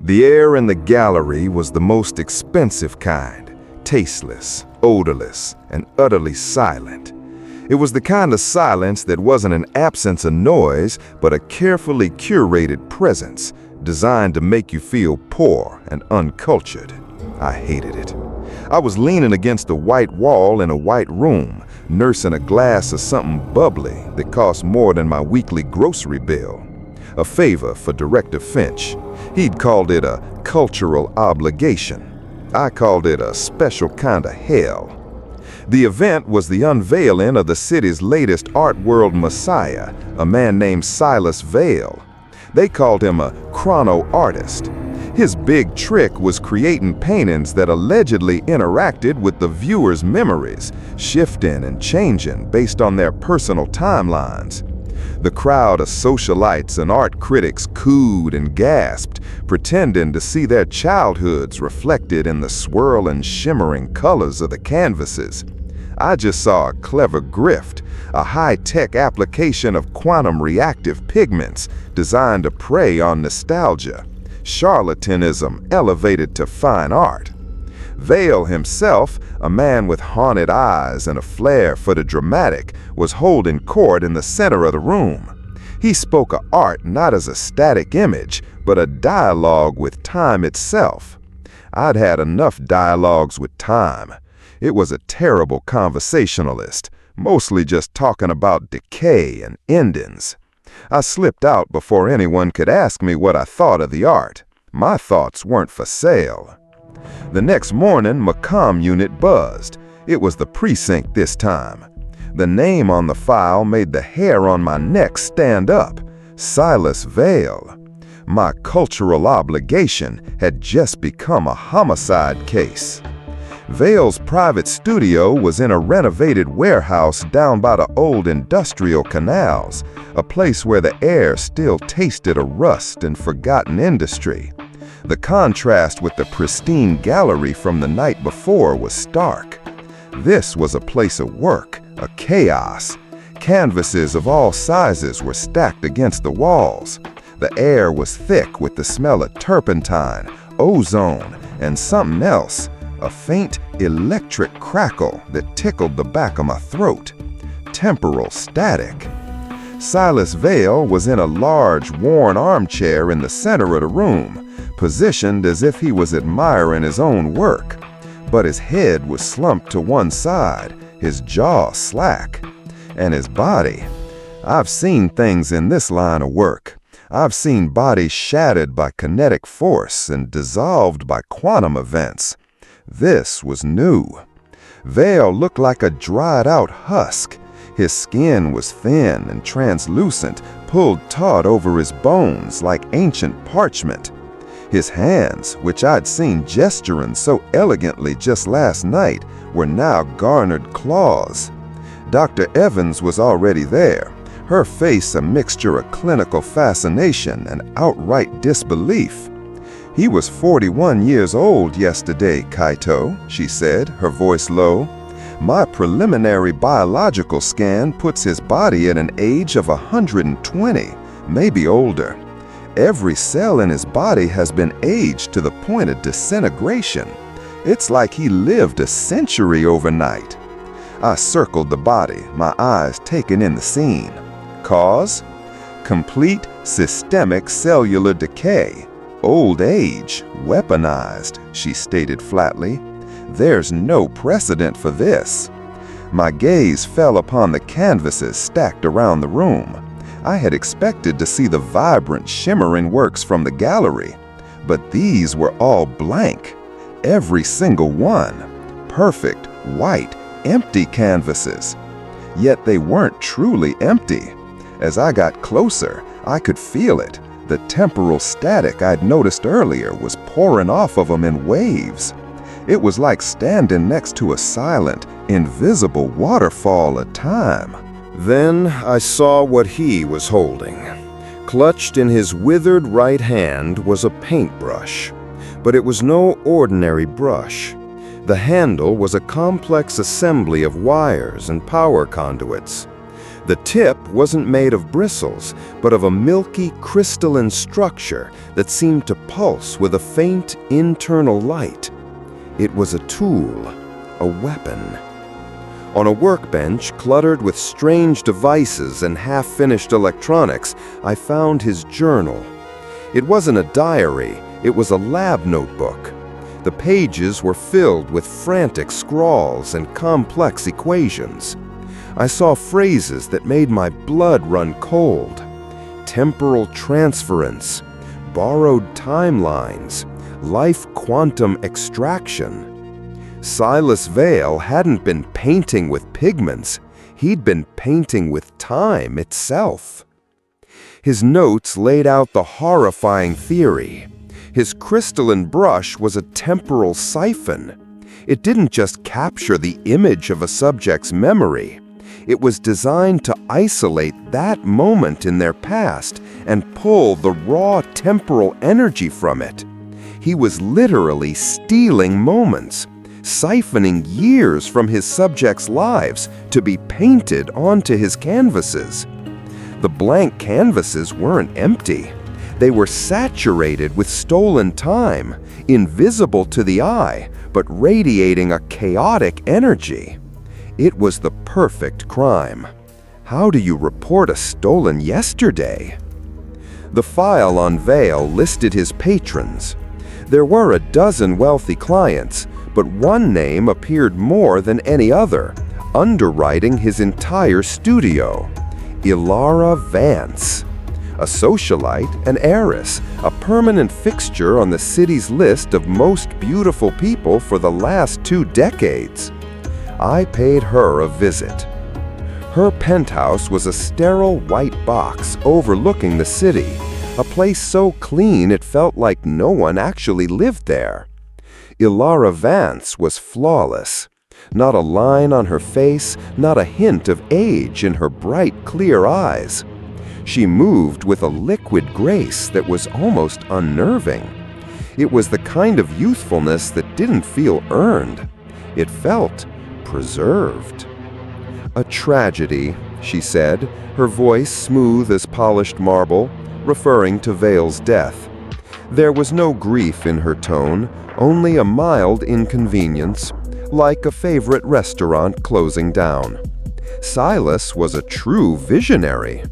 The air in the gallery was the most expensive kind, tasteless, odorless, and utterly silent. It was the kind of silence that wasn't an absence of noise, but a carefully curated presence, designed to make you feel poor and uncultured. I hated it. I was leaning against a white wall in a white room, nursing a glass of something bubbly that cost more than my weekly grocery bill. A favor for Director Finch. He'd called it a cultural obligation. I called it a special kind of hell. The event was the unveiling of the city's latest art world messiah, a man named Silas Vale. They called him a chrono-artist. His big trick was creating paintings that allegedly interacted with the viewer's memories, shifting and changing based on their personal timelines. The crowd of socialites and art critics cooed and gasped, pretending to see their childhoods reflected in the swirling, shimmering colors of the canvases. I just saw a clever grift, a high-tech application of quantum reactive pigments designed to prey on nostalgia. Charlatanism elevated to fine art. Vale himself, a man with haunted eyes and a flair for the dramatic, was holding court in the center of the room. He spoke of art not as a static image, but a dialogue with time itself. I'd had enough dialogues with time. It was a terrible conversationalist, mostly just talking about decay and endings. I slipped out before anyone could ask me what I thought of the art. My thoughts weren't for sale. The next morning, my comm unit buzzed. It was the precinct this time. The name on the file made the hair on my neck stand up. Silas Vale. My cultural obligation had just become a homicide case. Vale's private studio was in a renovated warehouse down by the old industrial canals, a place where the air still tasted of rust and forgotten industry. The contrast with the pristine gallery from the night before was stark. This was a place of work, a chaos. Canvases of all sizes were stacked against the walls. The air was thick with the smell of turpentine, ozone, and something else. A faint electric crackle that tickled the back of my throat. Temporal static. Silas Vale was in a large, worn armchair in the center of the room, positioned as if he was admiring his own work. But his head was slumped to one side, his jaw slack. And his body. I've seen things in this line of work. I've seen bodies shattered by kinetic force and dissolved by quantum events. This was new. Vale looked like a dried-out husk. His skin was thin and translucent, pulled taut over his bones like ancient parchment. His hands, which I'd seen gesturing so elegantly just last night, were now garnered claws. Dr. Evans was already there, her face a mixture of clinical fascination and outright disbelief. "He was 41 years old yesterday, Kaito," she said, her voice low. "My preliminary biological scan puts his body at an age of 120, maybe older. Every cell in his body has been aged to the point of disintegration. It's like he lived a century overnight." I circled the body, my eyes taking in the scene. Cause? Complete systemic cellular decay. "Old age, weaponized," she stated flatly. "There's no precedent for this." My gaze fell upon the canvases stacked around the room. I had expected to see the vibrant, shimmering works from the gallery, but these were all blank. Every single one. Perfect, white, empty canvases. Yet they weren't truly empty. As I got closer, I could feel it. The temporal static I'd noticed earlier was pouring off of them in waves. It was like standing next to a silent, invisible waterfall of time. Then I saw what he was holding. Clutched in his withered right hand was a paintbrush, but it was no ordinary brush. The handle was a complex assembly of wires and power conduits. The tip wasn't made of bristles, but of a milky crystalline structure that seemed to pulse with a faint internal light. It was a tool, a weapon. On a workbench cluttered with strange devices and half-finished electronics, I found his journal. It wasn't a diary, it was a lab notebook. The pages were filled with frantic scrawls and complex equations. I saw phrases that made my blood run cold. Temporal transference, borrowed timelines, life quantum extraction. Silas Vale hadn't been painting with pigments, he'd been painting with time itself. His notes laid out the horrifying theory. His crystalline brush was a temporal siphon. It didn't just capture the image of a subject's memory. It was designed to isolate that moment in their past and pull the raw temporal energy from it. He was literally stealing moments, siphoning years from his subjects' lives to be painted onto his canvases. The blank canvases weren't empty. They were saturated with stolen time, invisible to the eye, but radiating a chaotic energy. It was the perfect crime. How do you report a stolen yesterday? The file on Vale listed his patrons. There were a dozen wealthy clients, but one name appeared more than any other, underwriting his entire studio: Elara Vance. A socialite, an heiress, a permanent fixture on the city's list of most beautiful people for the last 2 decades. I paid her a visit. Her penthouse was a sterile white box overlooking the city, a place so clean it felt like no one actually lived there. Elara Vance was flawless. Not a line on her face, not a hint of age in her bright, clear eyes. She moved with a liquid grace that was almost unnerving. It was the kind of youthfulness that didn't feel earned. It felt preserved. "A tragedy," she said, her voice smooth as polished marble, referring to Vale's death. There was no grief in her tone, only a mild inconvenience, like a favorite restaurant closing down. Silas was a true visionary.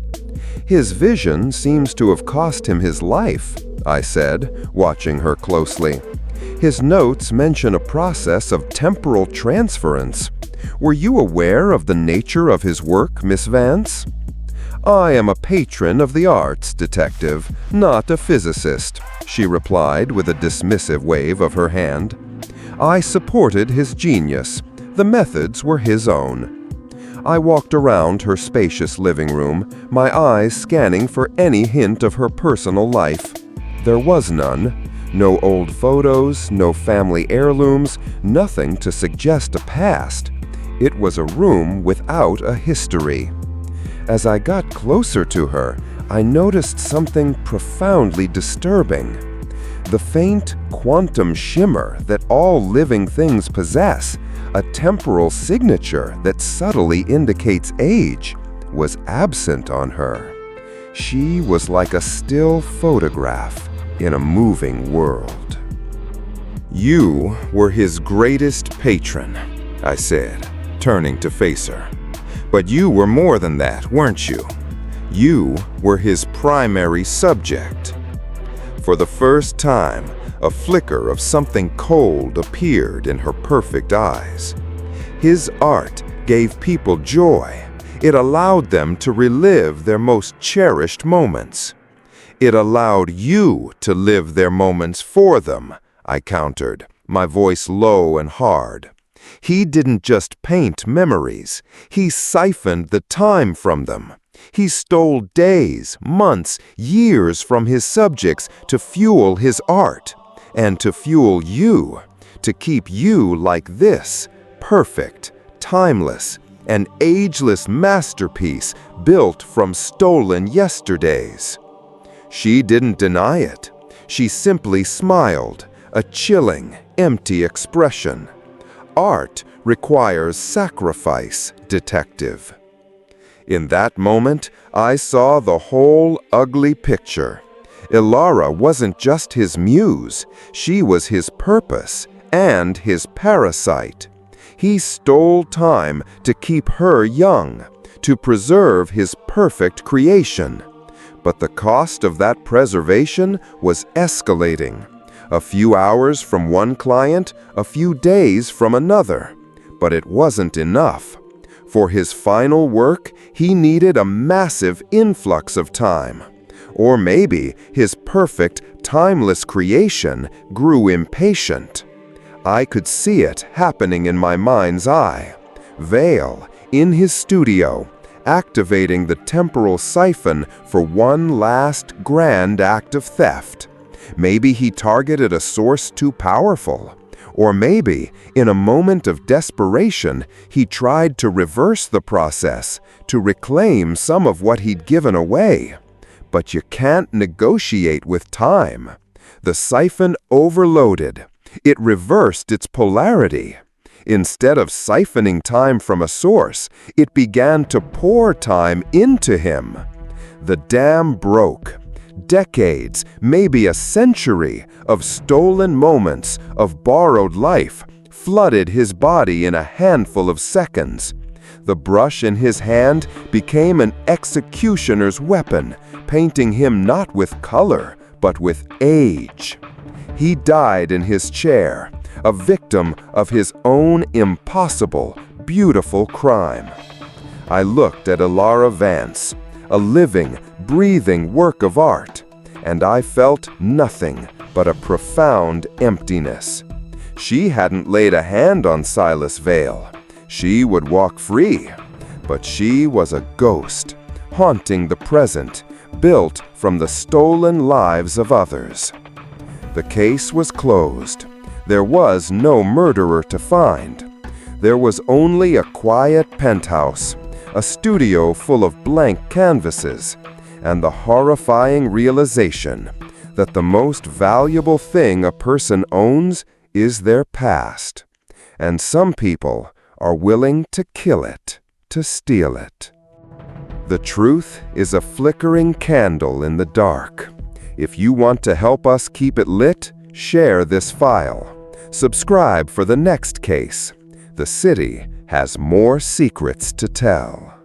"His vision seems to have cost him his life," I said, watching her closely. "His notes mention a process of temporal transference. Were you aware of the nature of his work, Miss Vance?" "I am a patron of the arts, detective, not a physicist," she replied with a dismissive wave of her hand. "I supported his genius. The methods were his own." I walked around her spacious living room, my eyes scanning for any hint of her personal life. There was none. No old photos, no family heirlooms, nothing to suggest a past. It was a room without a history. As I got closer to her, I noticed something profoundly disturbing. The faint quantum shimmer that all living things possess, a temporal signature that subtly indicates age, was absent on her. She was like a still photograph in a moving world. "You were his greatest patron," I said, turning to face her. "But you were more than that, weren't you? You were his primary subject." For the first time, a flicker of something cold appeared in her perfect eyes. His art gave people joy. It allowed them to relive their most cherished moments. "It allowed you to live their moments for them," I countered, my voice low and hard. "He didn't just paint memories. He siphoned the time from them. He stole days, months, years from his subjects to fuel his art, and to fuel you, to keep you like this, perfect, timeless, an ageless masterpiece built from stolen yesterdays." She didn't deny it. She simply smiled, a chilling, empty expression. "Art requires sacrifice, detective." In that moment, I saw the whole ugly picture. Elara wasn't just his muse, she was his purpose and his parasite. He stole time to keep her young, to preserve his perfect creation. But the cost of that preservation was escalating. A few hours from one client, a few days from another. But it wasn't enough. For his final work, he needed a massive influx of time. Or maybe his perfect, timeless creation grew impatient. I could see it happening in my mind's eye. Vale, in his studio, activating the temporal siphon for one last grand act of theft. Maybe he targeted a source too powerful. Or maybe, in a moment of desperation, he tried to reverse the process, to reclaim some of what he'd given away. But you can't negotiate with time. The siphon overloaded. It reversed its polarity. Instead of siphoning time from a source, it began to pour time into him. The dam broke. Decades, maybe a century, of stolen moments, of borrowed life, flooded his body in a handful of seconds. The brush in his hand became an executioner's weapon, painting him not with color, but with age. He died in his chair, a victim of his own impossible, beautiful crime. I looked at Elara Vance, a living, breathing work of art, and I felt nothing but a profound emptiness. She hadn't laid a hand on Silas Vale. She would walk free, but she was a ghost, haunting the present, built from the stolen lives of others. The case was closed. There was no murderer to find. There was only a quiet penthouse, a studio full of blank canvases, and the horrifying realization that the most valuable thing a person owns is their past, and some people are willing to kill it, to steal it. The truth is a flickering candle in the dark. If you want to help us keep it lit, share this file. Subscribe for the next case. The city has more secrets to tell.